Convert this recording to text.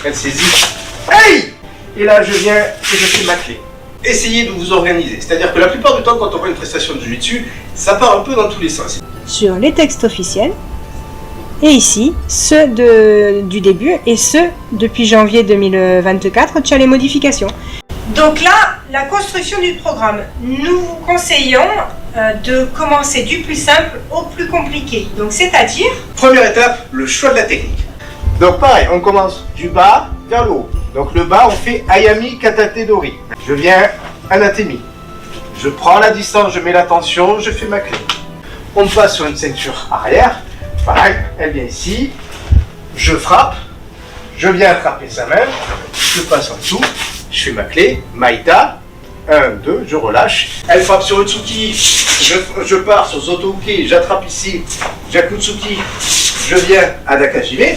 elle saisit. Hey! Et là, je viens et je fais ma clé. Essayez de vous organiser. C'est-à-dire que la plupart du temps, quand on voit une prestation de jiu-jitsu, ça part un peu dans tous les sens. Sur les textes officiels, et ici, ceux du début et ceux depuis janvier 2024, tu as les modifications. Donc là, la construction du programme. Nous vous conseillons de commencer du plus simple au plus compliqué. Donc c'est-à-dire... Première étape, le choix de la technique. Donc pareil, on commence du bas vers le haut. Donc le bas, on fait Ayami Katate Dori. Je viens Anatemi. Je prends la distance, je mets la tension, je fais ma clé. On passe sur une ceinture arrière. Pareil, elle vient ici. Je frappe. Je viens attraper sa main. Je passe en dessous. Je fais ma clé. Maïta. 1, 2, je relâche. Elle frappe sur Utsuki. Je pars sur Zoto-uke. J'attrape ici. Jakutsuki. Je viens à Dakajime.